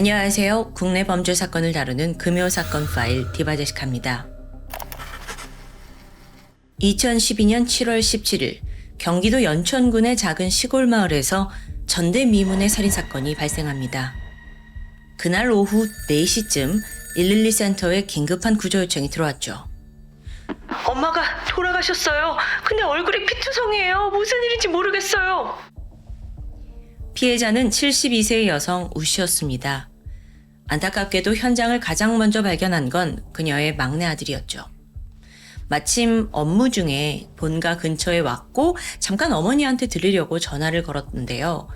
안녕하세요. 국내 범죄 사건을 다루는 금요사건 파일 디바제식합니다. 2012년 7월 17일 경기도 연천군의 작은 시골 마을에서 전대미문의 살인사건이 발생합니다. 그날 오후 4시쯤 112 센터에 긴급한 구조 요청이 들어왔죠. 엄마가 돌아가셨어요. 근데 얼굴이 피투성이에요. 무슨 일인지 모르겠어요. 피해자는 72세의 여성 우씨였습니다. 안타깝게도 현장을 가장 먼저 발견한 건 그녀의 막내 아들이었죠. 마침 업무 중에 본가 근처에 왔고 잠깐 어머니한테 들으려고 전화를 걸었는데요.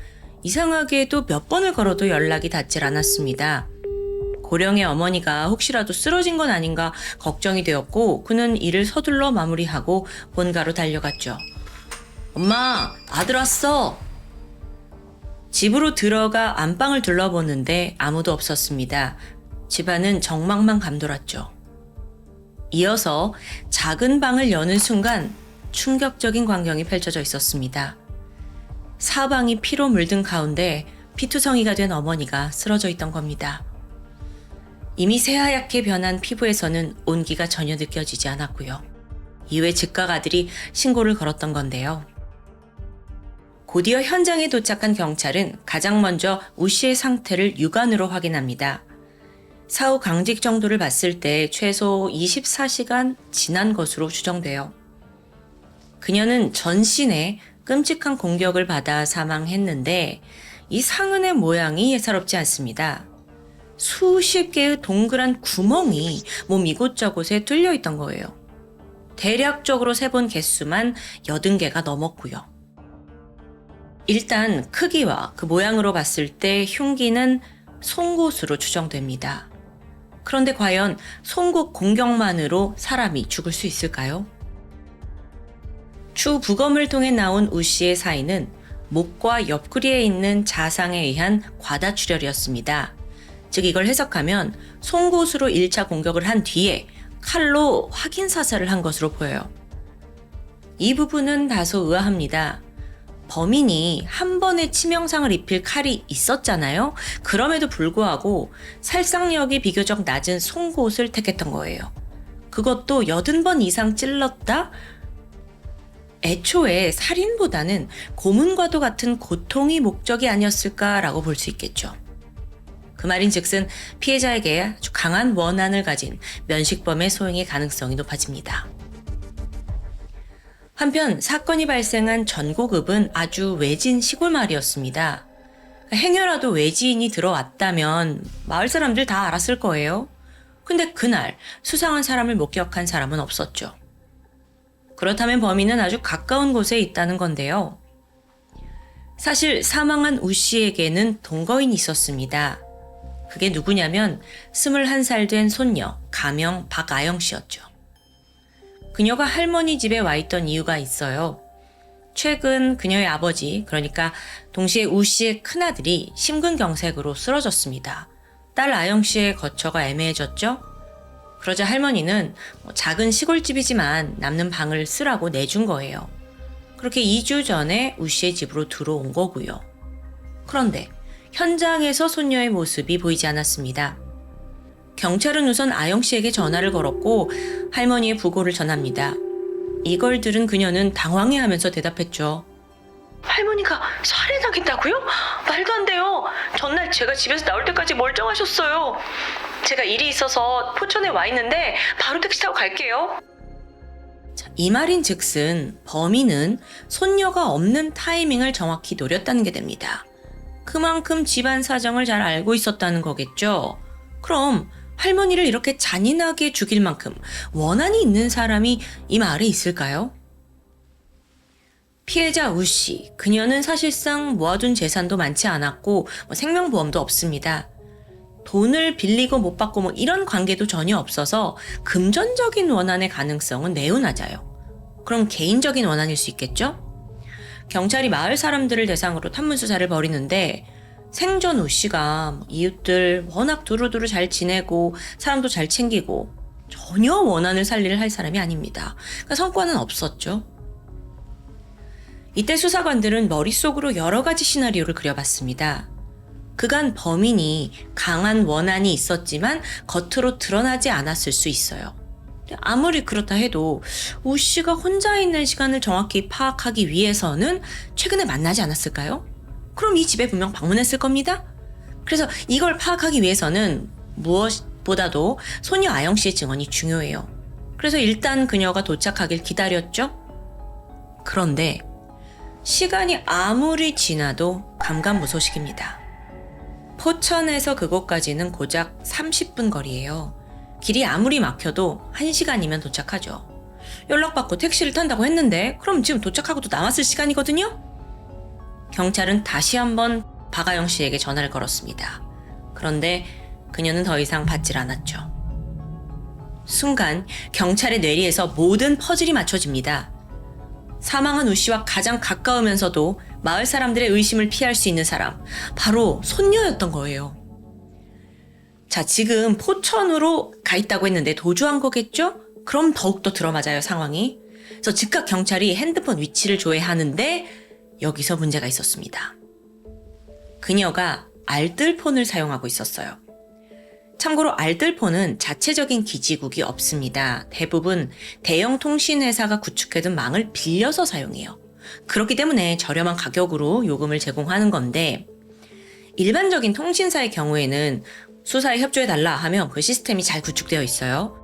이상하게도 몇 번을 걸어도 연락이 닿질 않았습니다. 고령의 어머니가 혹시라도 쓰러진 건 아닌가 걱정이 되었고 그는 일을 서둘러 마무리하고 본가로 달려갔죠. 엄마, 아들 왔어! 집으로 들어가 안방을 둘러보는데 아무도 없었습니다. 집안은 정막만 감돌았죠. 이어서 작은 방을 여는 순간 충격적인 광경이 펼쳐져 있었습니다. 사방이 피로 물든 가운데 피투성이가 된 어머니가 쓰러져 있던 겁니다. 이미 새하얗게 변한 피부에서는 온기가 전혀 느껴지지 않았고요. 이후에 즉각 아들이 신고를 걸었던 건데요. 곧이어 현장에 도착한 경찰은 가장 먼저 우 씨의 상태를 육안으로 확인합니다. 사후 강직 정도를 봤을 때 최소 24시간 지난 것으로 추정돼요. 그녀는 전신에 끔찍한 공격을 받아 사망했는데 이 상흔의 모양이 예사롭지 않습니다. 수십 개의 동그란 구멍이 몸 이곳저곳에 뚫려 있던 거예요. 대략적으로 세본 개수만 80개가 넘었고요. 일단 크기와 그 모양으로 봤을 때 흉기는 송곳으로 추정됩니다. 그런데 과연 송곳 공격만으로 사람이 죽을 수 있을까요? 추 부검을 통해 나온 우 씨의 사인은 목과 옆구리에 있는 자상에 의한 과다출혈이었습니다. 즉 이걸 해석하면 송곳으로 1차 공격을 한 뒤에 칼로 확인 사살을 한 것으로 보여요. 이 부분은 다소 의아합니다. 범인이 한 번에 치명상을 입힐 칼이 있었잖아요. 그럼에도 불구하고 살상력이 비교적 낮은 송곳을 택했던 거예요. 그것도 80번 이상 찔렀다? 애초에 살인보다는 고문과도 같은 고통이 목적이 아니었을까라고 볼 수 있겠죠. 그 말인즉슨 피해자에게 아주 강한 원한을 가진 면식범의 소행의 가능성이 높아집니다. 한편 사건이 발생한 전고급은 아주 외진 시골 마을이었습니다. 행여라도 외지인이 들어왔다면 마을 사람들 다 알았을 거예요. 근데 그날 수상한 사람을 목격한 사람은 없었죠. 그렇다면 범인은 아주 가까운 곳에 있다는 건데요. 사실 사망한 우 씨에게는 동거인이 있었습니다. 그게 누구냐면 21살 된 손녀 가명 박아영 씨였죠. 그녀가 할머니 집에 와 있던 이유가 있어요. 최근 그녀의 아버지, 그러니까 동시에 우 씨의 큰아들이 심근경색으로 쓰러졌습니다. 딸 아영 씨의 거처가 애매해졌죠? 그러자 할머니는 작은 시골집이지만 남는 방을 쓰라고 내준 거예요. 그렇게 2주 전에 우 씨의 집으로 들어온 거고요. 그런데 현장에서 손녀의 모습이 보이지 않았습니다. 경찰은 우선 아영 씨에게 전화를 걸었고 할머니의 부고를 전합니다. 이걸 들은 그녀는 당황해하면서 대답했죠. 할머니가 살해당했다고요? 말도 안 돼요. 전날 제가 집에서 나올 때까지 멀쩡하셨어요. 제가 일이 있어서 포천에 와 있는데 바로 택시 타고 갈게요. 이 말인즉슨 범인은 손녀가 없는 타이밍을 정확히 노렸다는 게 됩니다. 그만큼 집안 사정을 잘 알고 있었다는 거겠죠. 그럼 할머니를 이렇게 잔인하게 죽일 만큼 원한이 있는 사람이 이 마을에 있을까요? 피해자 우 씨, 그녀는 사실상 모아둔 재산도 많지 않았고 생명보험도 없습니다. 돈을 빌리고 못 받고 이런 관계도 전혀 없어서 금전적인 원한의 가능성은 매우 낮아요. 그럼 개인적인 원한일 수 있겠죠? 경찰이 마을 사람들을 대상으로 탐문수사를 벌이는데 생전 우 씨가 이웃들 워낙 두루두루 잘 지내고 사람도 잘 챙기고 전혀 원한을 살리를 할 사람이 아닙니다. 그러니까 성과는 없었죠. 이때 수사관들은 머릿속으로 여러 가지 시나리오를 그려봤습니다. 그간 범인이 강한 원한이 있었지만 겉으로 드러나지 않았을 수 있어요. 아무리 그렇다 해도 우 씨가 혼자 있는 시간을 정확히 파악하기 위해서는 최근에 만나지 않았을까요? 그럼 이 집에 분명 방문했을 겁니다. 그래서 이걸 파악하기 위해서는 무엇보다도 소녀 아영 씨의 증언이 중요해요. 그래서 일단 그녀가 도착하길 기다렸죠. 그런데 시간이 아무리 지나도 감감무소식입니다. 포천에서 그곳까지는 고작 30분 거리예요. 길이 아무리 막혀도 1시간이면 도착하죠. 연락받고 택시를 탄다고 했는데 그럼 지금 도착하고도 남았을 시간이거든요? 경찰은 다시 한번 박아영 씨에게 전화를 걸었습니다. 그런데 그녀는 더 이상 받질 않았죠. 순간 경찰의 뇌리에서 모든 퍼즐이 맞춰집니다. 사망한 우 씨와 가장 가까우면서도 마을 사람들의 의심을 피할 수 있는 사람, 바로 손녀였던 거예요. 자, 지금 포천으로 가 있다고 했는데 도주한 거겠죠? 그럼 더욱더 들어맞아요, 상황이. 그래서 즉각 경찰이 핸드폰 위치를 조회하는데 여기서 문제가 있었습니다. 그녀가 알뜰폰을 사용하고 있었어요. 참고로 알뜰폰은 자체적인 기지국이 없습니다. 대부분 대형 통신회사가 구축해둔 망을 빌려서 사용해요. 그렇기 때문에 저렴한 가격으로 요금을 제공하는 건데, 일반적인 통신사의 경우에는 수사에 협조해달라 하면 그 시스템이 잘 구축되어 있어요.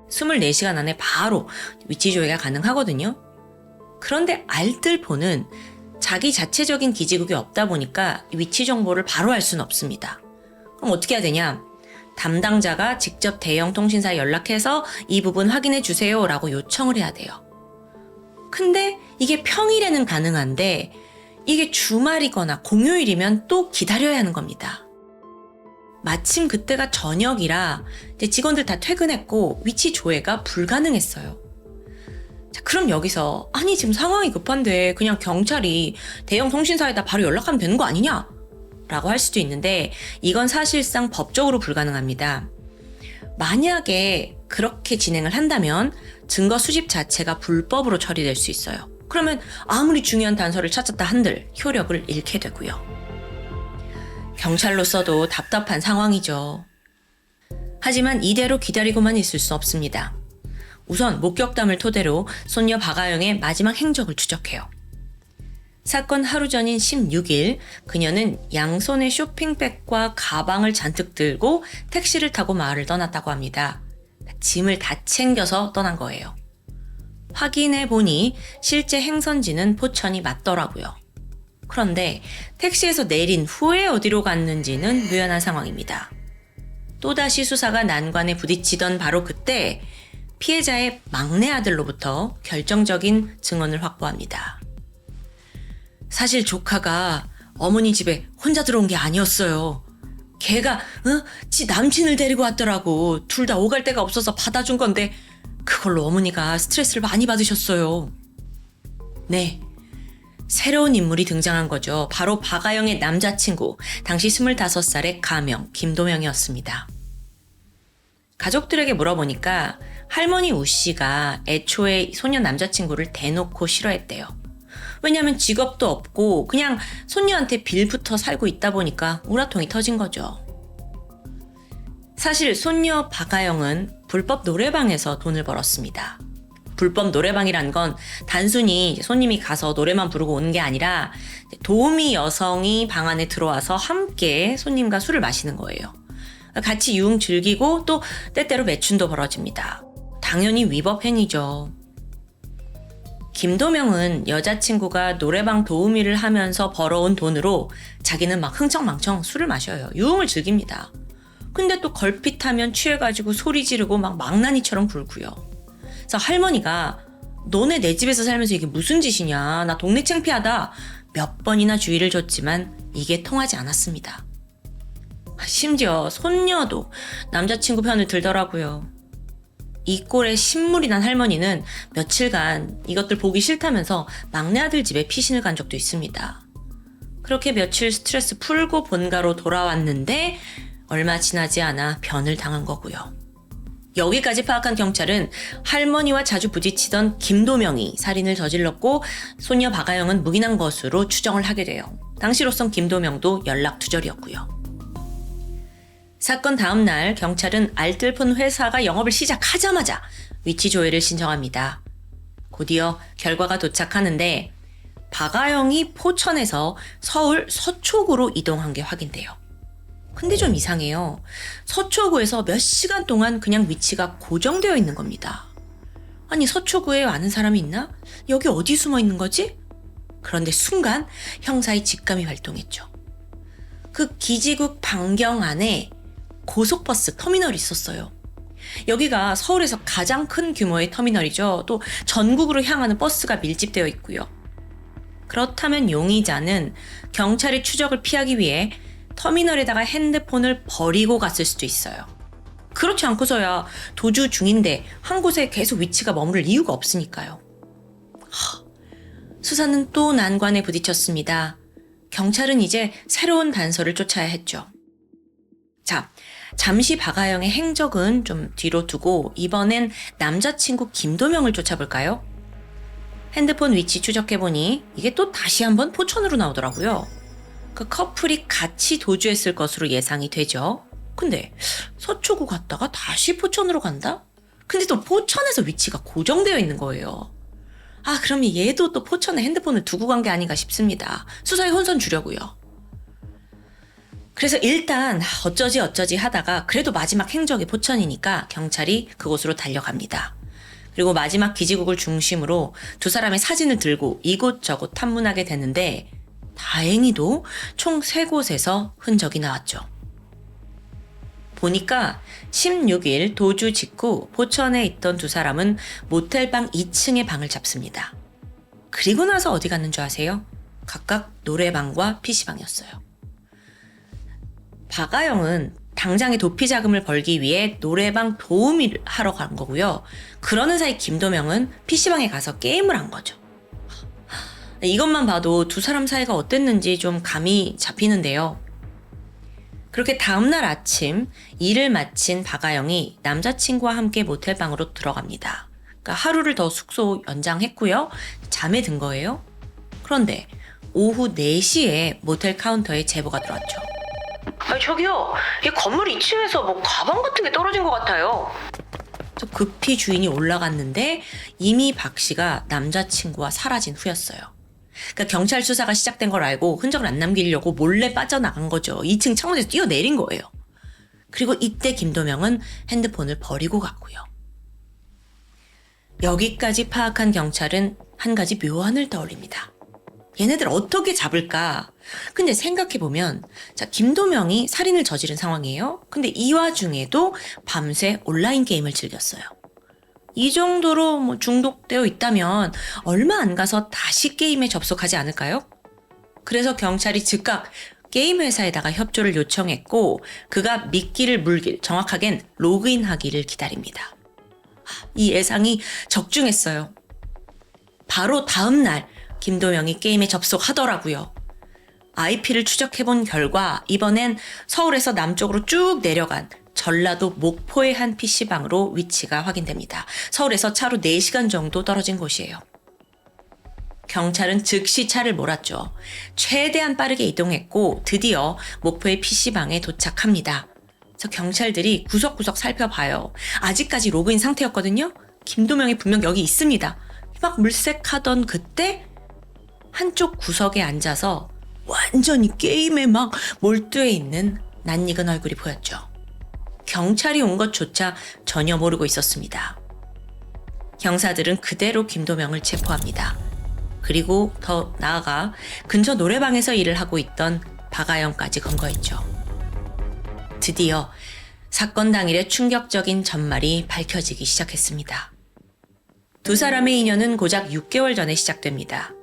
24시간 안에 바로 위치 조회가 가능하거든요. 그런데 알뜰폰은 자기 자체적인 기지국이 없다 보니까 위치 정보를 바로 알 수는 없습니다. 그럼 어떻게 해야 되냐? 담당자가 직접 대형 통신사에 연락해서 이 부분 확인해 주세요 라고 요청을 해야 돼요. 근데 이게 평일에는 가능한데 이게 주말이거나 공휴일이면 또 기다려야 하는 겁니다. 마침 그때가 저녁이라 이제 직원들 다 퇴근했고 위치 조회가 불가능했어요. 자, 그럼 여기서 아니 지금 상황이 급한데 그냥 경찰이 대형 통신사에다 바로 연락하면 되는 거 아니냐? 라고 할 수도 있는데 이건 사실상 법적으로 불가능합니다. 만약에 그렇게 진행을 한다면 증거 수집 자체가 불법으로 처리될 수 있어요. 그러면 아무리 중요한 단서를 찾았다 한들 효력을 잃게 되고요. 경찰로서도 답답한 상황이죠. 하지만 이대로 기다리고만 있을 수 없습니다. 우선 목격담을 토대로 손녀 박아영의 마지막 행적을 추적해요. 사건 하루 전인 16일, 그녀는 양손에 쇼핑백과 가방을 잔뜩 들고 택시를 타고 마을을 떠났다고 합니다. 짐을 다 챙겨서 떠난 거예요. 확인해 보니 실제 행선지는 포천이 맞더라고요. 그런데 택시에서 내린 후에 어디로 갔는지는 묘연한 상황입니다. 또다시 수사가 난관에 부딪히던 바로 그때 피해자의 막내 아들로부터 결정적인 증언을 확보합니다. 사실 조카가 어머니 집에 혼자 들어온 게 아니었어요. 걔가 지 남친을 데리고 왔더라고. 둘 다 오갈 데가 없어서 받아준 건데 그걸로 어머니가 스트레스를 많이 받으셨어요. 네, 새로운 인물이 등장한 거죠. 바로 박아영의 남자친구, 당시 25살의 가명, 김도명이었습니다. 가족들에게 물어보니까 할머니 우 씨가 애초에 소녀 남자친구를 대놓고 싫어했대요. 왜냐하면 직업도 없고 그냥 손녀한테 빌붙어 살고 있다 보니까 우라통이 터진 거죠. 사실 손녀 박아영은 불법 노래방에서 돈을 벌었습니다. 불법 노래방이란 건 단순히 손님이 가서 노래만 부르고 오는 게 아니라 도우미 여성이 방 안에 들어와서 함께 손님과 술을 마시는 거예요. 같이 유흥 즐기고 또 때때로 매춘도 벌어집니다. 당연히 위법 행위죠. 김도명은 여자친구가 노래방 도우미를 하면서 벌어온 돈으로 자기는 막 흥청망청 술을 마셔요. 유흥을 즐깁니다. 근데 또 걸핏하면 취해가지고 소리 지르고 막 망나니처럼 굴고요. 그래서 할머니가 너네 내 집에서 살면서 이게 무슨 짓이냐, 나 동네 창피하다 몇 번이나 주의를 줬지만 이게 통하지 않았습니다. 심지어 손녀도 남자친구 편을 들더라고요. 이 꼴에 신물이 난 할머니는 며칠간 이것들 보기 싫다면서 막내 아들 집에 피신을 간 적도 있습니다. 그렇게 며칠 스트레스 풀고 본가로 돌아왔는데 얼마 지나지 않아 변을 당한 거고요. 여기까지 파악한 경찰은 할머니와 자주 부딪히던 김도명이 살인을 저질렀고 소녀 박아영은 묵인한 것으로 추정을 하게 돼요. 당시로선 김도명도 연락두절이었고요. 사건 다음 날 경찰은 알뜰폰 회사가 영업을 시작하자마자 위치 조회를 신청합니다. 곧이어 결과가 도착하는데 박아영이 포천에서 서울 서초구로 이동한 게 확인돼요. 근데 좀 이상해요. 서초구에서 몇 시간 동안 그냥 위치가 고정되어 있는 겁니다. 아니, 서초구에 아는 사람이 있나? 여기 어디 숨어 있는 거지? 그런데 순간 형사의 직감이 발동했죠. 그 기지국 반경 안에 고속버스 터미널이 있었어요. 여기가 서울에서 가장 큰 규모의 터미널이죠. 또 전국으로 향하는 버스가 밀집되어 있고요. 그렇다면 용의자는 경찰의 추적을 피하기 위해 터미널에다가 핸드폰을 버리고 갔을 수도 있어요. 그렇지 않고서야 도주 중인데 한 곳에 계속 위치가 머무를 이유가 없으니까요. 수사는 또 난관에 부딪혔습니다. 경찰은 이제 새로운 단서를 쫓아야 했죠. 자, 잠시 박아영의 행적은 좀 뒤로 두고 이번엔 남자친구 김도명을 쫓아볼까요? 핸드폰 위치 추적해보니 이게 또 다시 한번 포천으로 나오더라고요. 그 커플이 같이 도주했을 것으로 예상이 되죠. 근데 서초구 갔다가 다시 포천으로 간다? 근데 또 포천에서 위치가 고정되어 있는 거예요. 아, 그럼 얘도 또 포천에 핸드폰을 두고 간 게 아닌가 싶습니다. 수사에 혼선 주려고요. 그래서 일단 어쩌지 하다가 그래도 마지막 행적이 포천이니까 경찰이 그곳으로 달려갑니다. 그리고 마지막 기지국을 중심으로 두 사람의 사진을 들고 이곳저곳 탐문하게 되는데 다행히도 총 3곳에서 흔적이 나왔죠. 보니까 16일 도주 직후 포천에 있던 두 사람은 모텔방 2층에 방을 잡습니다. 그리고 나서 어디 갔는 줄 아세요? 각각 노래방과 PC방이었어요. 박아영은 당장의 도피 자금을 벌기 위해 노래방 도우미를 하러 간 거고요. 그러는 사이 김도명은 PC방에 가서 게임을 한 거죠. 이것만 봐도 두 사람 사이가 어땠는지 좀 감이 잡히는데요. 그렇게 다음날 아침 일을 마친 박아영이 남자친구와 함께 모텔방으로 들어갑니다. 그러니까 하루를 더 숙소 연장했고요. 잠에 든 거예요. 그런데 오후 4시에 모텔 카운터에 제보가 들어왔죠. 아니, 저기요. 이 건물 2층에서 뭐 가방 같은 게 떨어진 것 같아요. 급히 주인이 올라갔는데 이미 박 씨가 남자친구와 사라진 후였어요. 그러니까 경찰 수사가 시작된 걸 알고 흔적을 안 남기려고 몰래 빠져나간 거죠. 2층 창문에서 뛰어내린 거예요. 그리고 이때 김도명은 핸드폰을 버리고 갔고요. 여기까지 파악한 경찰은 한 가지 묘안을 떠올립니다. 얘네들 어떻게 잡을까? 근데 생각해보면 김도명이 살인을 저지른 상황이에요. 근데 이 와중에도 밤새 온라인 게임을 즐겼어요. 이 정도로 중독되어 있다면 얼마 안 가서 다시 게임에 접속하지 않을까요? 그래서 경찰이 즉각 게임 회사에다가 협조를 요청했고 그가 미끼를 물길, 정확하겐 로그인하기를 기다립니다. 이 예상이 적중했어요. 바로 다음 날 김도명이 게임에 접속하더라고요. IP를 추적해본 결과 이번엔 서울에서 남쪽으로 쭉 내려간 전라도 목포의 한 PC방으로 위치가 확인됩니다. 서울에서 차로 4시간 정도 떨어진 곳이에요. 경찰은 즉시 차를 몰았죠. 최대한 빠르게 이동했고 드디어 목포의 PC방에 도착합니다. 그래서 경찰들이 구석구석 살펴봐요. 아직까지 로그인 상태였거든요. 김도명이 분명 여기 있습니다. 막 물색하던 그때 한쪽 구석에 앉아서 완전히 게임에 막 몰두해 있는 낯익은 얼굴이 보였죠. 경찰이 온 것조차 전혀 모르고 있었습니다. 경사들은 그대로 김도명을 체포합니다. 그리고 더 나아가 근처 노래방에서 일을 하고 있던 박아영까지 검거했죠. 드디어 사건 당일의 충격적인 전말이 밝혀지기 시작했습니다. 두 사람의 인연은 고작 6개월 전에 시작됩니다.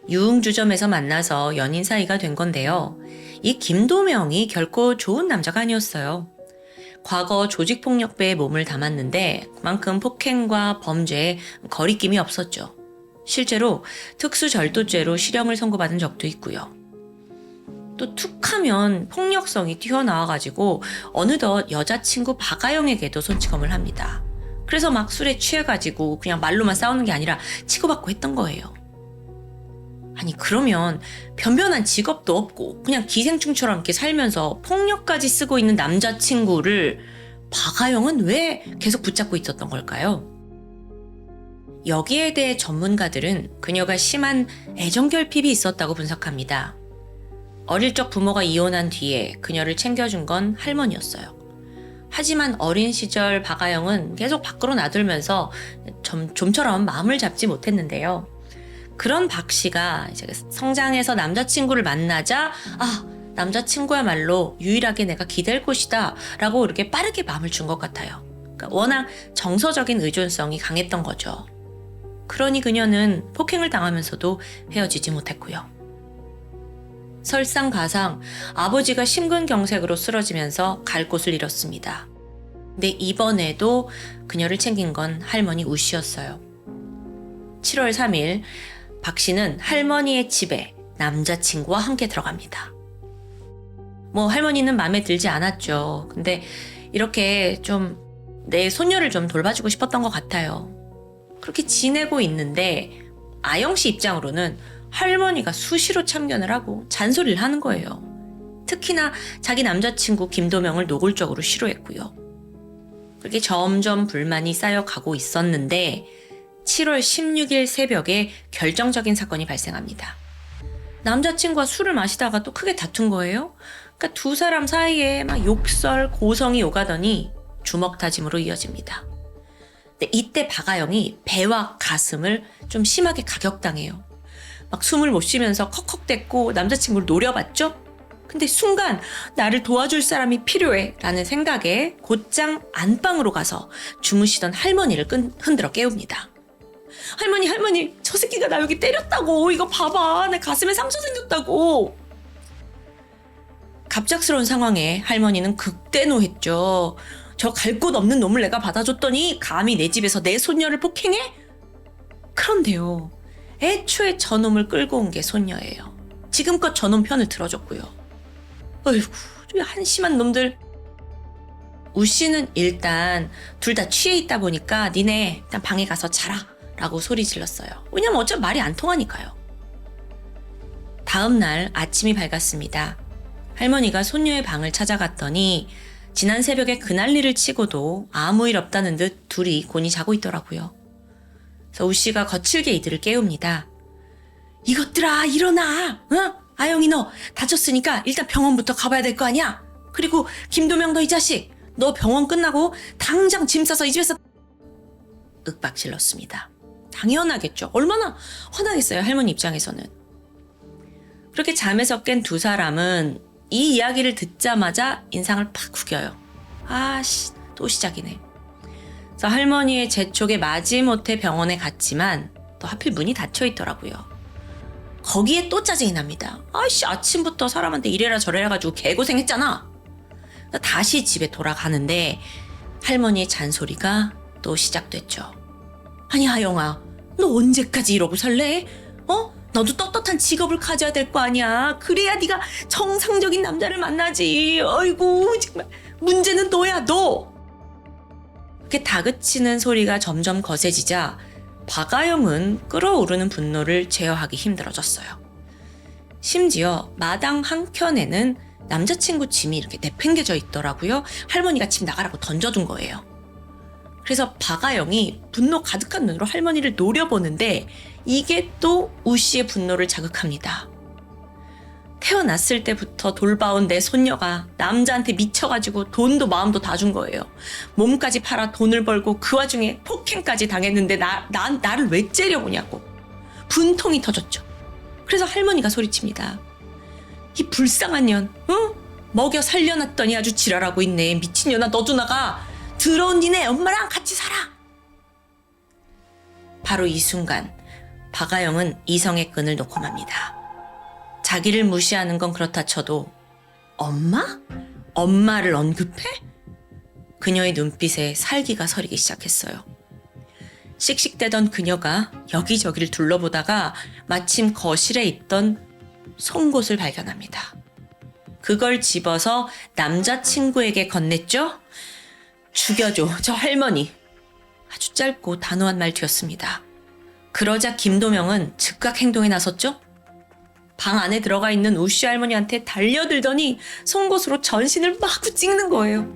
유흥주점에서 만나서 연인 사이가 된 건데요. 이 김도명이 결코 좋은 남자가 아니었어요. 과거 조직폭력배에 몸을 담았는데 그만큼 폭행과 범죄에 거리낌이 없었죠. 실제로 특수절도죄로 실형을 선고받은 적도 있고요. 또 툭하면 폭력성이 튀어나와가지고 어느덧 여자친구 박아영에게도 손찌검을 합니다. 그래서 막 술에 취해가지고 그냥 말로만 싸우는 게 아니라 치고받고 했던 거예요. 아니 그러면 변변한 직업도 없고 그냥 기생충처럼 이렇게 살면서 폭력까지 쓰고 있는 남자친구를 박아영은 왜 계속 붙잡고 있었던 걸까요? 여기에 대해 전문가들은 그녀가 심한 애정결핍이 있었다고 분석합니다. 어릴 적 부모가 이혼한 뒤에 그녀를 챙겨준 건 할머니였어요. 하지만 어린 시절 박아영은 계속 밖으로 나돌면서 좀처럼 마음을 잡지 못했는데요. 그런 박 씨가 이제 성장해서 남자친구를 만나자 남자친구야말로 유일하게 내가 기댈 곳이다 라고 이렇게 빠르게 마음을 준 것 같아요. 그러니까 워낙 정서적인 의존성이 강했던 거죠. 그러니 그녀는 폭행을 당하면서도 헤어지지 못했고요. 설상가상 아버지가 심근경색으로 쓰러지면서 갈 곳을 잃었습니다. 근데 이번에도 그녀를 챙긴 건 할머니 우 씨였어요. 7월 3일 박 씨는 할머니의 집에 남자친구와 함께 들어갑니다. 할머니는 마음에 들지 않았죠. 근데 이렇게 좀 내 손녀를 좀 돌봐주고 싶었던 것 같아요. 그렇게 지내고 있는데 아영 씨 입장으로는 할머니가 수시로 참견을 하고 잔소리를 하는 거예요. 특히나 자기 남자친구 김도명을 노골적으로 싫어했고요. 그렇게 점점 불만이 쌓여가고 있었는데 7월 16일 새벽에 결정적인 사건이 발생합니다. 남자친구와 술을 마시다가 또 크게 다툰 거예요. 그러니까 두 사람 사이에 막 욕설, 고성이 오가더니 주먹다짐으로 이어집니다. 근데 이때 박아영이 배와 가슴을 좀 심하게 가격당해요. 막 숨을 못 쉬면서 컥컥댔고 남자친구를 노려봤죠? 근데 순간 나를 도와줄 사람이 필요해 라는 생각에 곧장 안방으로 가서 주무시던 할머니를 흔들어 깨웁니다. 할머니 저 새끼가 나 여기 때렸다고. 이거 봐봐, 내 가슴에 상처 생겼다고. 갑작스러운 상황에 할머니는 극대노했죠. 저 갈 곳 없는 놈을 내가 받아줬더니 감히 내 집에서 내 손녀를 폭행해? 그런데요, 애초에 저놈을 끌고 온 게 손녀예요. 지금껏 저놈 편을 들어줬고요. 어이구, 한심한 놈들. 우 씨는 일단 둘 다 취해 있다 보니까 니네 일단 방에 가서 자라 라고 소리 질렀어요. 왜냐면 어차피 말이 안 통하니까요. 다음 날 아침이 밝았습니다. 할머니가 손녀의 방을 찾아갔더니 지난 새벽에 그난리를 치고도 아무 일 없다는 듯 둘이 곤히 자고 있더라고요. 그래서 우 씨가 거칠게 이들을 깨웁니다. 이것들아, 일어나! 응? 아영이 너 다쳤으니까 일단 병원부터 가봐야 될 거 아니야? 그리고 김도명 너 이 자식, 너 병원 끝나고 당장 짐 싸서 이 집에서 윽박질렀습니다. 당연하겠죠. 얼마나 화나겠어요, 할머니 입장에서는. 그렇게 잠에서 깬 두 사람은 이 이야기를 듣자마자 인상을 팍 구겨요. 또 시작이네. 그래서 할머니의 재촉에 마지못해 병원에 갔지만 또 하필 문이 닫혀 있더라고요. 거기에 또 짜증이 납니다. 아침부터 사람한테 이래라 저래라 가지고 개고생했잖아. 다시 집에 돌아가는데 할머니의 잔소리가 또 시작됐죠. 아니 하영아, 너 언제까지 이러고 살래? 너도 떳떳한 직업을 가져야 될 거 아니야. 그래야 네가 정상적인 남자를 만나지. 어이구 정말 문제는 너야, 너. 그렇게 다그치는 소리가 점점 거세지자 박아영은 끓어오르는 분노를 제어하기 힘들어졌어요. 심지어 마당 한켠에는 남자친구 짐이 이렇게 내팽개져 있더라고요. 할머니가 짐 나가라고 던져둔 거예요. 그래서 박아영이 분노 가득한 눈으로 할머니를 노려보는데 이게 또 우 씨의 분노를 자극합니다. 태어났을 때부터 돌봐온 내 손녀가 남자한테 미쳐가지고 돈도 마음도 다 준 거예요. 몸까지 팔아 돈을 벌고 그 와중에 폭행까지 당했는데 나를 왜 째려보냐고. 분통이 터졌죠. 그래서 할머니가 소리칩니다. 이 불쌍한 년, 먹여 살려놨더니 아주 지랄하고 있네. 미친년아, 너도 나가. 들어온 니네 엄마랑 같이 살아. 바로 이 순간 박아영은 이성의 끈을 놓고 맙니다. 자기를 무시하는 건 그렇다 쳐도 엄마? 엄마를 언급해? 그녀의 눈빛에 살기가 서리기 시작했어요. 씩씩대던 그녀가 여기저기를 둘러보다가 마침 거실에 있던 송곳을 발견합니다. 그걸 집어서 남자친구에게 건넸죠? 죽여줘, 저 할머니. 아주 짧고 단호한 말투였습니다. 그러자 김도명은 즉각 행동에 나섰죠? 방 안에 들어가 있는 우씨 할머니한테 달려들더니 송곳으로 전신을 마구 찍는 거예요.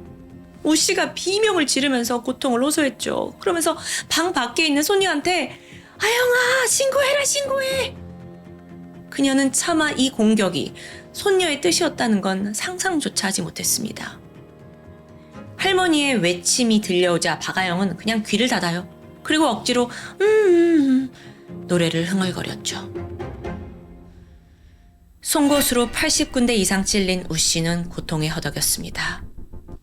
우씨가 비명을 지르면서 고통을 호소했죠. 그러면서 방 밖에 있는 손녀한테 아영아 신고해라 신고해. 그녀는 차마 이 공격이 손녀의 뜻이었다는 건 상상조차 하지 못했습니다. 할머니의 외침이 들려오자 박아영은 그냥 귀를 닫아요. 그리고 억지로 노래를 흥얼거렸죠. 송곳으로 80군데 이상 찔린 우씨는 고통에 허덕였습니다.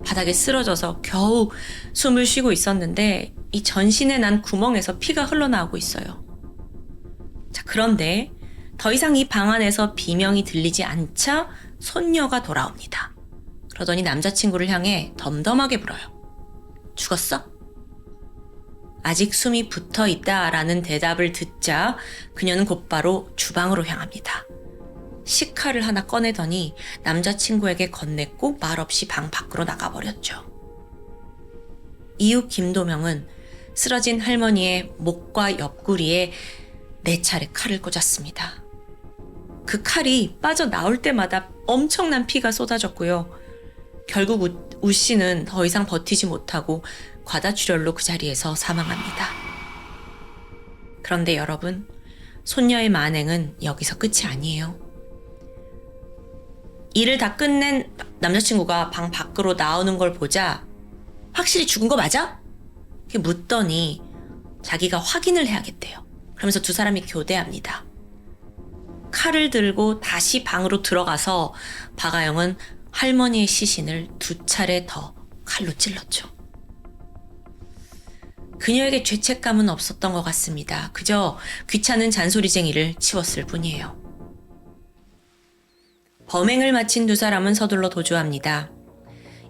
바닥에 쓰러져서 겨우 숨을 쉬고 있었는데 이 전신에 난 구멍에서 피가 흘러나오고 있어요. 자, 그런데 더 이상 이 방 안에서 비명이 들리지 않자 손녀가 돌아옵니다. 그러더니 남자친구를 향해 덤덤하게 물어요. 죽었어? 아직 숨이 붙어 있다라는 대답을 듣자 그녀는 곧바로 주방으로 향합니다. 식칼을 하나 꺼내더니 남자친구에게 건넸고 말없이 방 밖으로 나가버렸죠. 이후 김도명은 쓰러진 할머니의 목과 옆구리에 4차례 칼을 꽂았습니다. 그 칼이 빠져나올 때마다 엄청난 피가 쏟아졌고요. 결국 우 씨는 더 이상 버티지 못하고 과다출혈로 그 자리에서 사망합니다. 그런데 여러분, 손녀의 만행은 여기서 끝이 아니에요. 일을 다 끝낸 남자친구가 방 밖으로 나오는 걸 보자 확실히 죽은 거 맞아? 이렇게 묻더니 자기가 확인을 해야겠대요. 그러면서 두 사람이 교대합니다. 칼을 들고 다시 방으로 들어가서 박아영은 할머니의 시신을 2차례 더 칼로 찔렀죠. 그녀에게 죄책감은 없었던 것 같습니다. 그저 귀찮은 잔소리쟁이를 치웠을 뿐이에요. 범행을 마친 두 사람은 서둘러 도주합니다.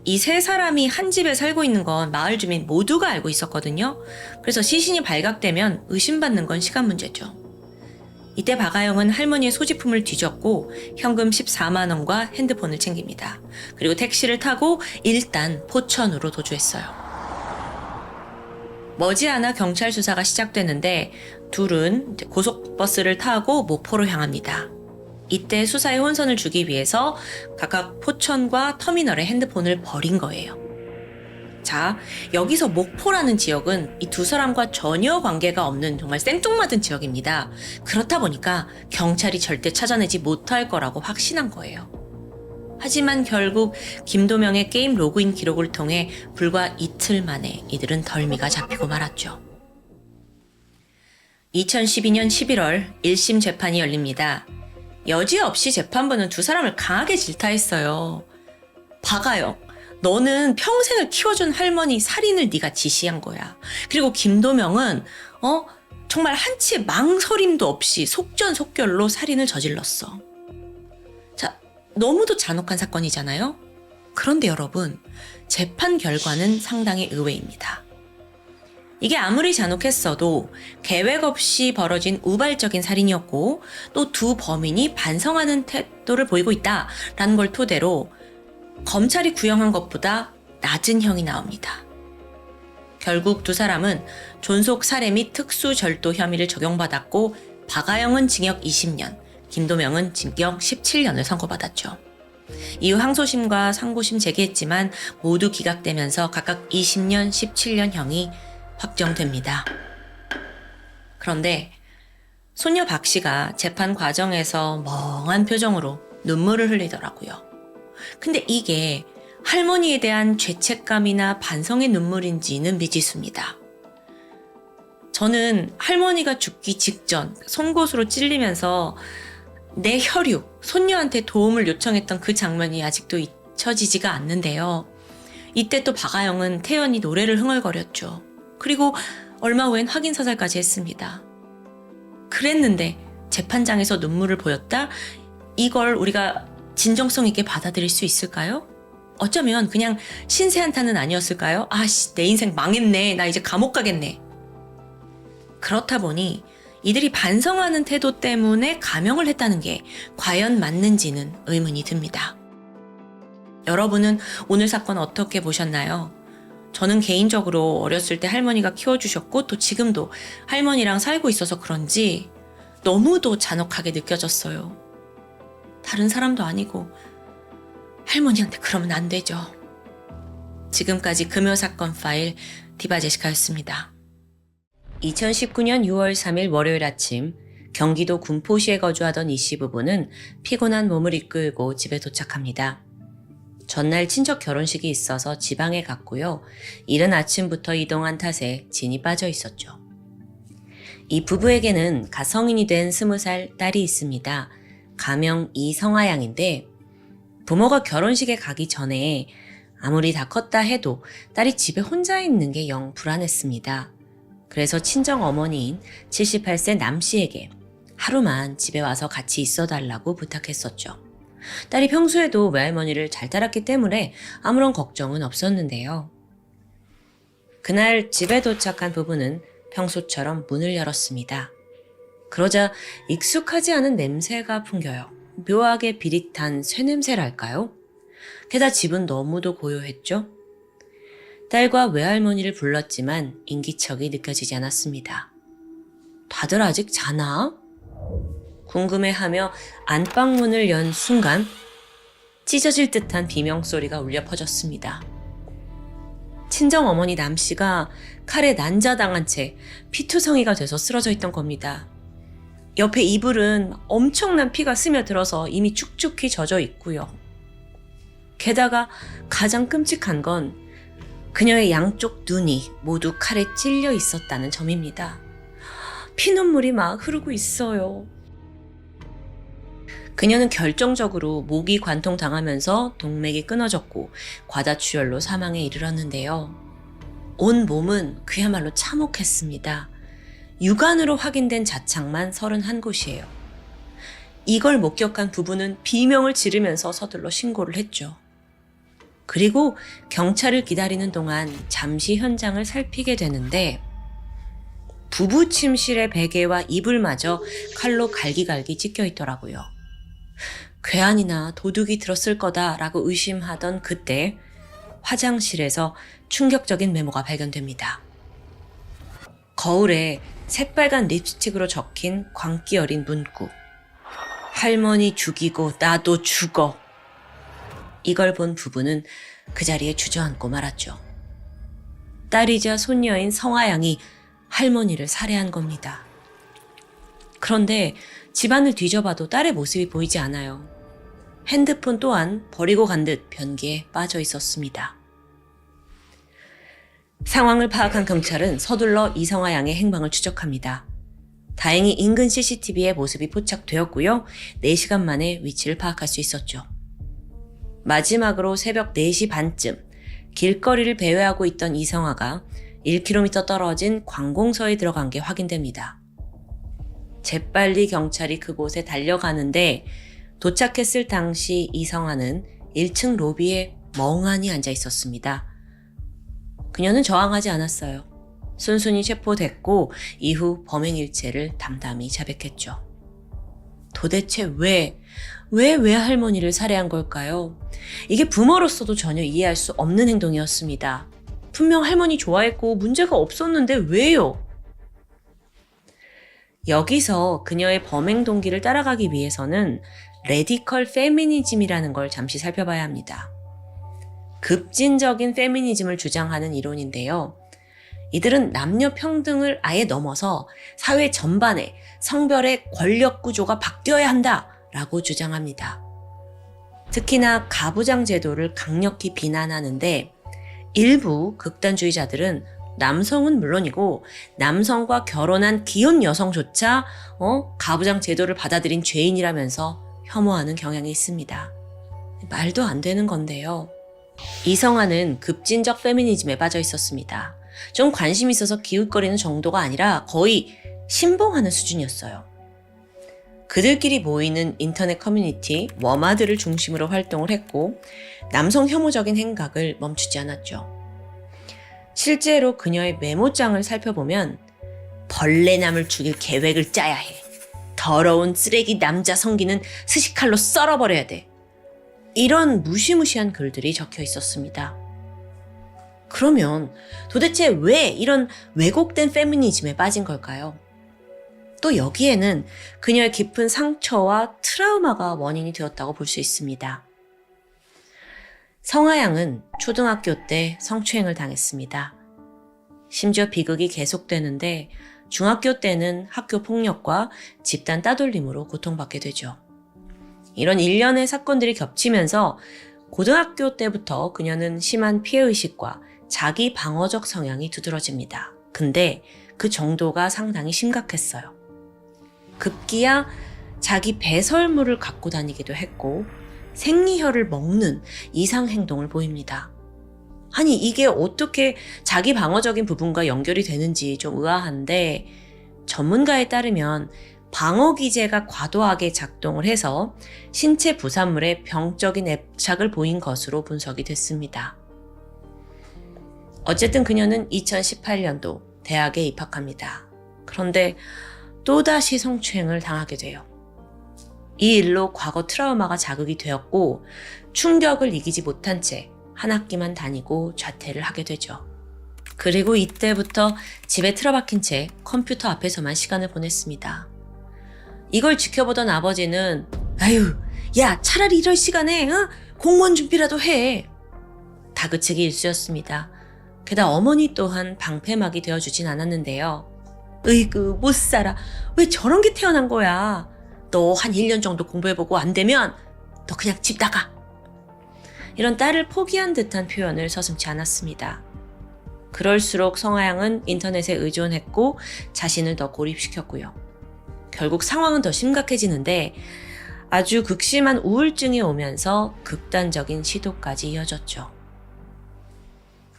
이 세 사람이 한 집에 살고 있는 건 마을 주민 모두가 알고 있었거든요. 그래서 시신이 발각되면 의심받는 건 시간 문제죠. 이때 박아영은 할머니의 소지품을 뒤졌고 현금 14만 원과 핸드폰을 챙깁니다. 그리고 택시를 타고 일단 포천으로 도주했어요. 머지않아 경찰 수사가 시작되는데 둘은 고속버스를 타고 목포로 향합니다. 이때 수사에 혼선을 주기 위해서 각각 포천과 터미널에 핸드폰을 버린 거예요. 자, 여기서 목포라는 지역은 이 두 사람과 전혀 관계가 없는 정말 생뚱맞은 지역입니다. 그렇다 보니까 경찰이 절대 찾아내지 못할 거라고 확신한 거예요. 하지만 결국 김도명의 게임 로그인 기록을 통해 불과 이틀 만에 이들은 덜미가 잡히고 말았죠. 2012년 11월 1심 재판이 열립니다. 여지없이 재판부는 두 사람을 강하게 질타했어요. 박아영, 너는 평생을 키워준 할머니 살인을 네가 지시한 거야. 그리고 김도명은 정말 한치의 망설임도 없이 속전속결로 살인을 저질렀어. 자, 너무도 잔혹한 사건이잖아요. 그런데 여러분, 재판 결과는 상당히 의외입니다. 이게 아무리 잔혹했어도 계획 없이 벌어진 우발적인 살인이었고 또 두 범인이 반성하는 태도를 보이고 있다라는 걸 토대로 검찰이 구형한 것보다 낮은 형이 나옵니다. 결국 두 사람은 존속 살해 및 특수절도 혐의를 적용받았고 박아영은 징역 20년, 김도명은 징역 17년을 선고받았죠. 이후 항소심과 상고심 제기했지만 모두 기각되면서 각각 20년, 17년 형이 확정됩니다. 그런데 손녀 박 씨가 재판 과정에서 멍한 표정으로 눈물을 흘리더라고요. 근데 이게 할머니에 대한 죄책감이나 반성의 눈물인지는 미지수입니다. 저는 할머니가 죽기 직전 송곳으로 찔리면서 내 혈육, 손녀한테 도움을 요청했던 그 장면이 아직도 잊혀지지가 않는데요. 이때 또 박아영은 태연히 노래를 흥얼거렸죠. 그리고 얼마 후엔 확인사살까지 했습니다. 그랬는데 재판장에서 눈물을 보였다? 이걸 우리가 진정성 있게 받아들일 수 있을까요? 어쩌면 그냥 신세 한탄은 아니었을까요? 아씨, 내 인생 망했네. 나 이제 감옥 가겠네. 그렇다 보니 이들이 반성하는 태도 때문에 감형을 했다는 게 과연 맞는지는 의문이 듭니다. 여러분은 오늘 사건 어떻게 보셨나요? 저는 개인적으로 어렸을 때 할머니가 키워주셨고 또 지금도 할머니랑 살고 있어서 그런지 너무도 잔혹하게 느껴졌어요. 다른 사람도 아니고 할머니한테 그러면 안 되죠. 지금까지 금요 사건 파일 디바제시카였습니다. 2019년 6월 3일 월요일 아침 경기도 군포시에 거주하던 이씨 부부는 피곤한 몸을 이끌고 집에 도착합니다. 전날 친척 결혼식이 있어서 지방에 갔고요. 이른 아침부터 이동한 탓에 진이 빠져 있었죠. 이 부부에게는 갓 성인이 된 20살 딸이 있습니다. 가명 이성아양인데 부모가 결혼식에 가기 전에 아무리 다 컸다 해도 딸이 집에 혼자 있는 게 영 불안했습니다. 그래서 친정 어머니인 78세 남씨에게 하루만 집에 와서 같이 있어달라고 부탁했었죠. 딸이 평소에도 외할머니를 잘 따랐기 때문에 아무런 걱정은 없었는데요. 그날 집에 도착한 부부는 평소처럼 문을 열었습니다. 그러자 익숙하지 않은 냄새가 풍겨요. 묘하게 비릿한 쇠냄새랄까요? 게다가 집은 너무도 고요했죠. 딸과 외할머니를 불렀지만 인기척이 느껴지지 않았습니다. 다들 아직 자나? 궁금해하며 안방문을 연 순간 찢어질 듯한 비명소리가 울려 퍼졌습니다. 친정어머니 남씨가 칼에 난자당한 채 피투성이가 돼서 쓰러져 있던 겁니다. 옆에 이불은 엄청난 피가 스며들어서 이미 축축히 젖어 있고요. 게다가 가장 끔찍한 건 그녀의 양쪽 눈이 모두 칼에 찔려 있었다는 점입니다. 피눈물이 막 흐르고 있어요. 그녀는 결정적으로 목이 관통당하면서 동맥이 끊어졌고 과다출혈로 사망에 이르렀는데요. 온 몸은 그야말로 참혹했습니다. 육안으로 확인된 자창만 31곳이에요. 이걸 목격한 부부는 비명을 지르면서 서둘러 신고를 했죠. 그리고 경찰을 기다리는 동안 잠시 현장을 살피게 되는데 부부 침실의 베개와 이불마저 칼로 갈기갈기 찢겨 있더라고요. 괴한이나 도둑이 들었을 거다라고 의심하던 그때 화장실에서 충격적인 메모가 발견됩니다. 거울에 새빨간 립스틱으로 적힌 광기 어린 문구. 할머니 죽이고 나도 죽어. 이걸 본 부부는 그 자리에 주저앉고 말았죠. 딸이자 손녀인 성아양이 할머니를 살해한 겁니다. 그런데 집안을 뒤져봐도 딸의 모습이 보이지 않아요. 핸드폰 또한 버리고 간 듯 변기에 빠져 있었습니다. 상황을 파악한 경찰은 서둘러 이성아 양의 행방을 추적합니다. 다행히 인근 CCTV에 모습이 포착되었고요. 4시간 만에 위치를 파악할 수 있었죠. 마지막으로 새벽 4시 반쯤 길거리를 배회하고 있던 이성아가 1km 떨어진 관공서에 들어간 게 확인됩니다. 재빨리 경찰이 그곳에 달려가는데 도착했을 당시 이성아는 1층 로비에 멍하니 앉아 있었습니다. 그녀는 저항하지 않았어요. 순순히 체포됐고 이후 범행 일체를 담담히 자백했죠. 도대체 왜 외할머니를 살해한 걸까요? 이게 부모로서도 전혀 이해할 수 없는 행동이었습니다. 분명 할머니 좋아했고 문제가 없었는데 왜요? 여기서 그녀의 범행 동기를 따라가기 위해서는 레디컬 페미니즘이라는 걸 잠시 살펴봐야 합니다. 급진적인 페미니즘을 주장하는 이론인데요. 이들은 남녀 평등을 아예 넘어서 사회 전반에 성별의 권력 구조가 바뀌어야 한다라고 주장합니다. 특히나 가부장 제도를 강력히 비난하는데 일부 극단주의자들은 남성은 물론이고 남성과 결혼한 기혼 여성조차 가부장 제도를 받아들인 죄인이라면서 혐오하는 경향이 있습니다. 말도 안 되는 건데요. 이성아는 급진적 페미니즘에 빠져 있었습니다. 좀 관심 있어서 기웃거리는 정도가 아니라 거의 신봉하는 수준이었어요. 그들끼리 모이는 인터넷 커뮤니티 워마드를 중심으로 활동을 했고 남성 혐오적인 행각을 멈추지 않았죠. 실제로 그녀의 메모장을 살펴보면 벌레남을 죽일 계획을 짜야 해. 더러운 쓰레기 남자 성기는 스시칼로 썰어버려야 돼. 이런 무시무시한 글들이 적혀 있었습니다. 그러면 도대체 왜 이런 왜곡된 페미니즘에 빠진 걸까요? 또 여기에는 그녀의 깊은 상처와 트라우마가 원인이 되었다고 볼 수 있습니다. 성아양은 초등학교 때 성추행을 당했습니다. 심지어 비극이 계속되는데 중학교 때는 학교 폭력과 집단 따돌림으로 고통받게 되죠. 이런 일련의 사건들이 겹치면서 고등학교 때부터 그녀는 심한 피해의식과 자기 방어적 성향이 두드러집니다. 근데 그 정도가 상당히 심각했어요. 급기야 자기 배설물을 갖고 다니기도 했고 생리혈을 먹는 이상 행동을 보입니다. 아니 이게 어떻게 자기 방어적인 부분과 연결이 되는지 좀 의아한데 전문가에 따르면 방어기제가 과도하게 작동을 해서 신체 부산물에 병적인 애착을 보인 것으로 분석이 됐습니다. 어쨌든 그녀는 2018년도 대학에 입학합니다. 그런데 또다시 성추행을 당하게 돼요. 이 일로 과거 트라우마가 자극이 되었고 충격을 이기지 못한 채 한 학기만 다니고 자퇴를 하게 되죠. 그리고 이때부터 집에 틀어박힌 채 컴퓨터 앞에서만 시간을 보냈습니다. 이걸 지켜보던 아버지는 아유, 야 차라리 이럴 시간에 공무원 준비라도 해. 다그치기 일쑤였습니다. 게다가 어머니 또한 방패막이 되어주진 않았는데요. 으이그 못 살아. 왜 저런 게 태어난 거야. 너 한 1년 정도 공부해보고 안 되면 너 그냥 집 나가. 이런 딸을 포기한 듯한 표현을 서슴지 않았습니다. 그럴수록 성아양은 인터넷에 의존했고 자신을 더 고립시켰고요. 결국 상황은 더 심각해지는데 아주 극심한 우울증이 오면서 극단적인 시도까지 이어졌죠.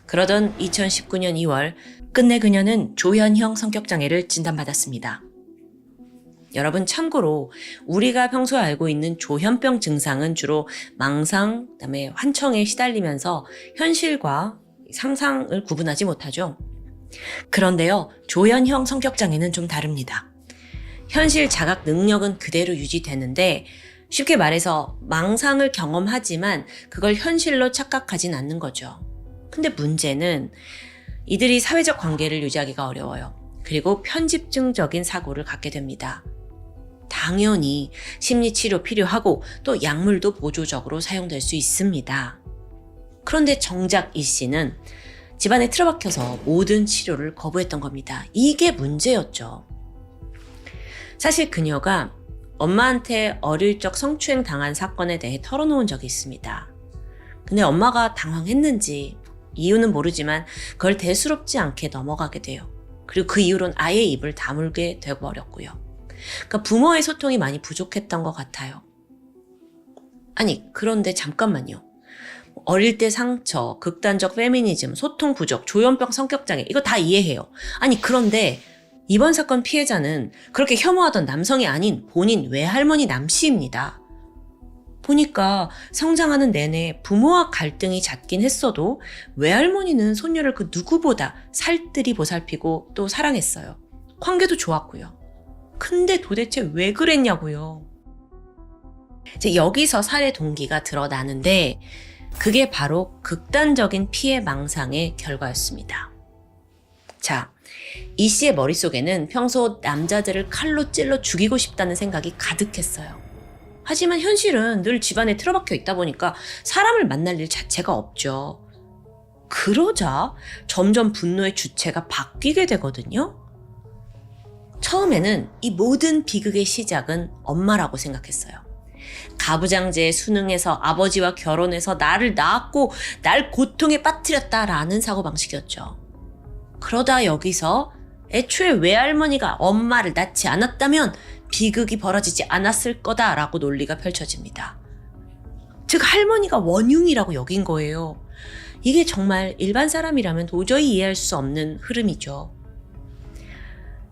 그러던 2019년 2월 끝내 그녀는 조현형 성격장애를 진단받았습니다. 여러분 참고로 우리가 평소에 알고 있는 조현병 증상은 주로 망상, 그다음에 환청에 시달리면서 현실과 상상을 구분하지 못하죠. 그런데요, 조현형 성격장애는 좀 다릅니다. 현실 자각 능력은 그대로 유지되는데 쉽게 말해서 망상을 경험하지만 그걸 현실로 착각하진 않는 거죠. 근데 문제는 이들이 사회적 관계를 유지하기가 어려워요. 그리고 편집증적인 사고를 갖게 됩니다. 당연히 심리치료 필요하고 또 약물도 보조적으로 사용될 수 있습니다. 그런데 정작 이 씨는 집안에 틀어박혀서 모든 치료를 거부했던 겁니다. 이게 문제였죠. 사실 그녀가 엄마한테 어릴 적 성추행 당한 사건에 대해 털어놓은 적이 있습니다. 근데 엄마가 당황했는지 이유는 모르지만 그걸 대수롭지 않게 넘어가게 돼요. 그리고 그 이후로는 아예 입을 다물게 되어버렸고요. 그러니까 부모의 소통이 많이 부족했던 것 같아요. 아니 그런데 잠깐만요. 어릴 때 상처, 극단적 페미니즘, 소통 부족, 조현병 성격장애 이거 다 이해해요. 아니 그런데 이번 사건 피해자는 그렇게 혐오하던 남성이 아닌 본인 외할머니 남씨입니다. 보니까 성장하는 내내 부모와 갈등이 잦긴 했어도 외할머니는 손녀를 그 누구보다 살뜰히 보살피고 또 사랑했어요. 관계도 좋았고요. 근데 도대체 왜 그랬냐고요. 이제 여기서 살해 동기가 드러나는데 그게 바로 극단적인 피해 망상의 결과였습니다. 자, 이 씨의 머릿속에는 평소 남자들을 칼로 찔러 죽이고 싶다는 생각이 가득했어요. 하지만 현실은 늘 집안에 틀어박혀 있다 보니까 사람을 만날 일 자체가 없죠. 그러자 점점 분노의 주체가 바뀌게 되거든요. 처음에는 이 모든 비극의 시작은 엄마라고 생각했어요. 가부장제에 순응해서 아버지와 결혼해서 나를 낳았고 날 고통에 빠뜨렸다라는 사고방식이었죠. 그러다 여기서 애초에 외할머니가 엄마를 낳지 않았다면 비극이 벌어지지 않았을 거다라고 논리가 펼쳐집니다. 즉 할머니가 원흉이라고 여긴 거예요. 이게 정말 일반 사람이라면 도저히 이해할 수 없는 흐름이죠.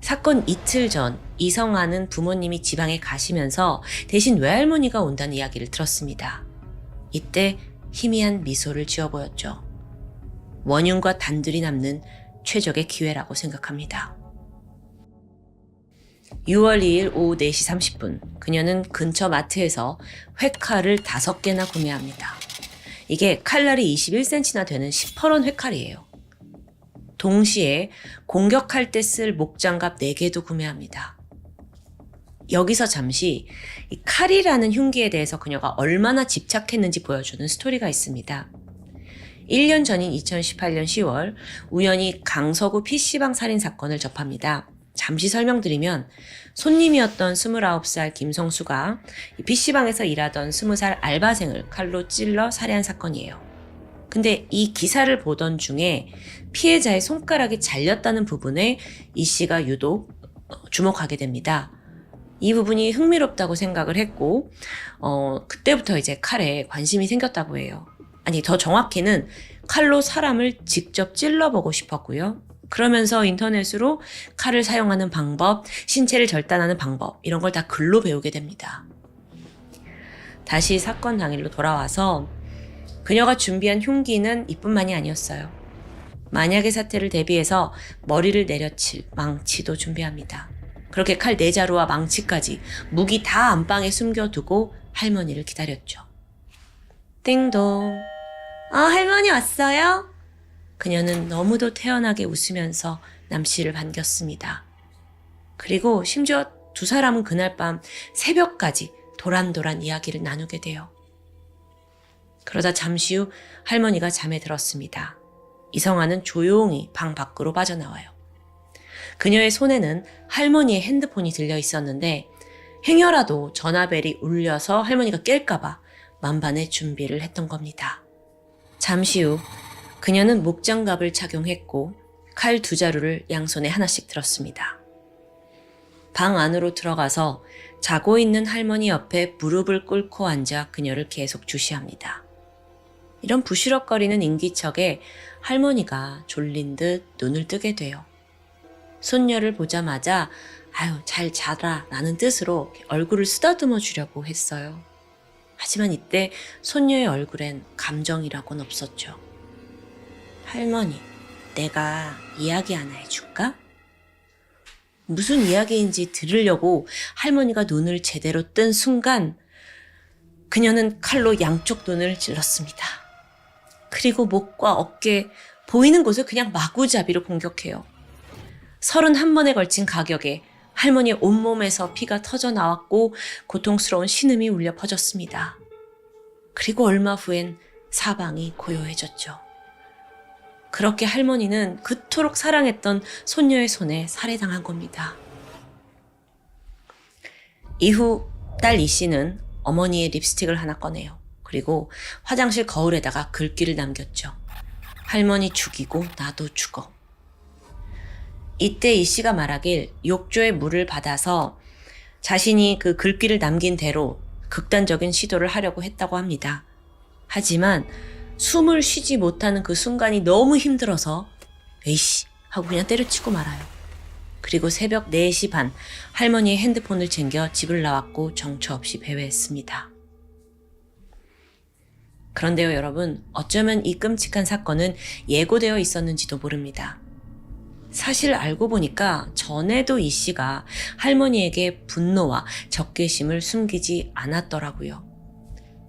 사건 이틀 전 이성아는 부모님이 지방에 가시면서 대신 외할머니가 온다는 이야기를 들었습니다. 이때 희미한 미소를 지어 보였죠. 원흉과 단둘이 남는 최적의 기회라고 생각합니다. 6월 2일 오후 4시 30분 그녀는 근처 마트에서 회칼을 5개나 구매합니다. 이게 칼날이 21cm나 되는 18원 회칼이에요. 동시에 공격할 때 쓸 목장갑 4개도 구매합니다. 여기서 잠시 이 칼이라는 흉기에 대해서 그녀가 얼마나 집착했는지 보여주는 스토리가 있습니다. 1년 전인 2018년 10월 우연히 강서구 PC방 살인 사건을 접합니다. 잠시 설명드리면 손님이었던 29살 김성수가 PC방에서 일하던 20살 알바생을 칼로 찔러 살해한 사건이에요. 근데 이 기사를 보던 중에 피해자의 손가락이 잘렸다는 부분에 이 씨가 유독 주목하게 됩니다. 이 부분이 흥미롭다고 생각을 했고 그때부터 이제 칼에 관심이 생겼다고 해요. 아니, 더 정확히는 칼로 사람을 직접 찔러보고 싶었고요. 그러면서 인터넷으로 칼을 사용하는 방법, 신체를 절단하는 방법 이런 걸 다 글로 배우게 됩니다. 다시 사건 당일로 돌아와서 그녀가 준비한 흉기는 이뿐만이 아니었어요. 만약의 사태를 대비해서 머리를 내려칠 망치도 준비합니다. 그렇게 칼 4자루와 망치까지 무기 다 안방에 숨겨두고 할머니를 기다렸죠. 띵동. 할머니 왔어요? 그녀는 너무도 태연하게 웃으면서 남씨를 반겼습니다. 그리고 심지어 두 사람은 그날 밤 새벽까지 도란도란 이야기를 나누게 돼요. 그러다 잠시 후 할머니가 잠에 들었습니다. 이성아는 조용히 방 밖으로 빠져나와요. 그녀의 손에는 할머니의 핸드폰이 들려 있었는데 행여라도 전화벨이 울려서 할머니가 깰까봐 만반의 준비를 했던 겁니다. 잠시 후 그녀는 목장갑을 착용했고 칼 2자루를 양손에 하나씩 들었습니다. 방 안으로 들어가서 자고 있는 할머니 옆에 무릎을 꿇고 앉아 그녀를 계속 주시합니다. 이런 부시럭거리는 인기척에 할머니가 졸린 듯 눈을 뜨게 돼요. 손녀를 보자마자 아유 잘 자라 라는 뜻으로 얼굴을 쓰다듬어 주려고 했어요. 하지만 이때 손녀의 얼굴엔 감정이라고는 없었죠. 할머니, 내가 이야기 하나 해줄까? 무슨 이야기인지 들으려고 할머니가 눈을 제대로 뜬 순간 그녀는 칼로 양쪽 눈을 찔렀습니다. 그리고 목과 어깨, 보이는 곳을 그냥 마구잡이로 공격해요. 31번에 걸친 가격에 할머니의 온몸에서 피가 터져 나왔고 고통스러운 신음이 울려 퍼졌습니다. 그리고 얼마 후엔 사방이 고요해졌죠. 그렇게 할머니는 그토록 사랑했던 손녀의 손에 살해당한 겁니다. 이후 딸 이 씨는 어머니의 립스틱을 하나 꺼내요. 그리고 화장실 거울에다가 글귀를 남겼죠. 할머니 죽이고 나도 죽어. 이때 이 씨가 말하길 욕조의 물을 받아서 자신이 그 글귀를 남긴 대로 극단적인 시도를 하려고 했다고 합니다. 하지만 숨을 쉬지 못하는 그 순간이 너무 힘들어서 에이씨 하고 그냥 때려치고 말아요. 그리고 새벽 4시 반 할머니의 핸드폰을 챙겨 집을 나왔고 정처 없이 배회했습니다. 그런데요 여러분, 어쩌면 이 끔찍한 사건은 예고되어 있었는지도 모릅니다. 사실 알고 보니까 전에도 이 씨가 할머니에게 분노와 적개심을 숨기지 않았더라고요.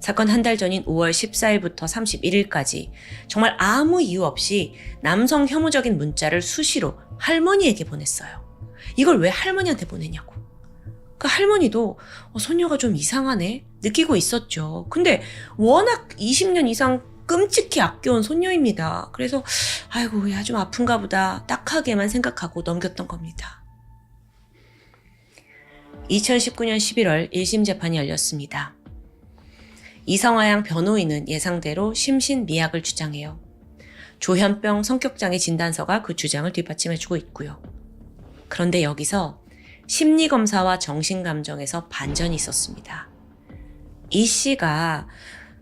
사건 한 달 전인 5월 14일부터 31일까지 정말 아무 이유 없이 남성 혐오적인 문자를 수시로 할머니에게 보냈어요. 이걸 왜 할머니한테 보내냐고. 그 할머니도 손녀가 좀 이상하네 느끼고 있었죠. 근데 워낙 20년 이상 끔찍히 아껴온 손녀입니다. 그래서 아이고 야 좀 아픈가 보다 딱하게만 생각하고 넘겼던 겁니다. 2019년 11월 1심 재판이 열렸습니다. 이성아 양 변호인은 예상대로 심신미약을 주장해요. 조현병 성격장애 진단서가 그 주장을 뒷받침해주고 있고요. 그런데 여기서 심리검사와 정신감정에서 반전이 있었습니다. 이 씨가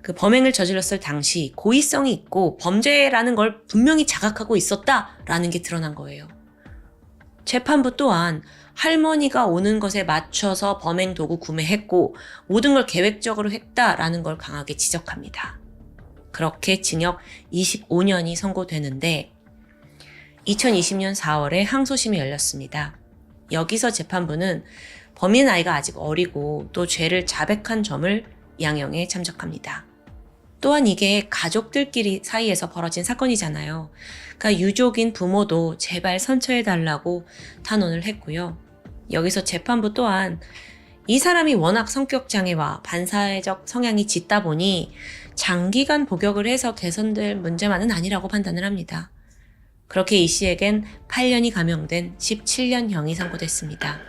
그 범행을 저질렀을 당시 고의성이 있고 범죄라는 걸 분명히 자각하고 있었다라는 게 드러난 거예요. 재판부 또한 할머니가 오는 것에 맞춰서 범행 도구 구매했고 모든 걸 계획적으로 했다라는 걸 강하게 지적합니다. 그렇게 징역 25년이 선고되는데 2020년 4월에 항소심이 열렸습니다. 여기서 재판부는 범인 나이가 아직 어리고 또 죄를 자백한 점을 양형에 참작합니다. 또한 이게 가족들끼리 사이에서 벌어진 사건이잖아요. 그러니까 유족인 부모도 제발 선처해달라고 탄원을 했고요. 여기서 재판부 또한 이 사람이 워낙 성격 장애와 반사회적 성향이 짙다 보니 장기간 복역을 해서 개선될 문제만은 아니라고 판단을 합니다. 그렇게 이 씨에겐 8년이 감형된 17년형이 선고됐습니다.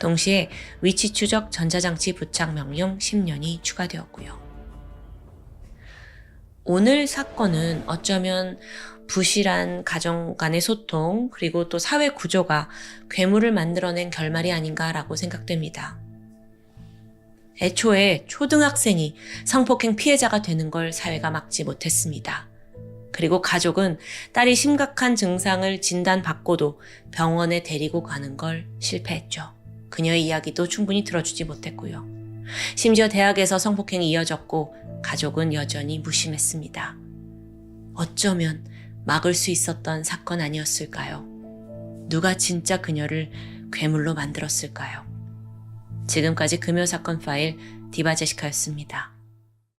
동시에 위치 추적 전자장치 부착 명령 10년이 추가되었고요. 오늘 사건은 어쩌면 부실한 가정 간의 소통 그리고 또 사회 구조가 괴물을 만들어낸 결말이 아닌가라고 생각됩니다. 애초에 초등학생이 성폭행 피해자가 되는 걸 사회가 막지 못했습니다. 그리고 가족은 딸이 심각한 증상을 진단받고도 병원에 데리고 가는 걸 실패했죠. 그녀의 이야기도 충분히 들어주지 못했고요. 심지어 대학에서 성폭행이 이어졌고 가족은 여전히 무심했습니다. 어쩌면 막을 수 있었던 사건 아니었을까요? 누가 진짜 그녀를 괴물로 만들었을까요? 지금까지 금요사건 파일 디바제시카였습니다.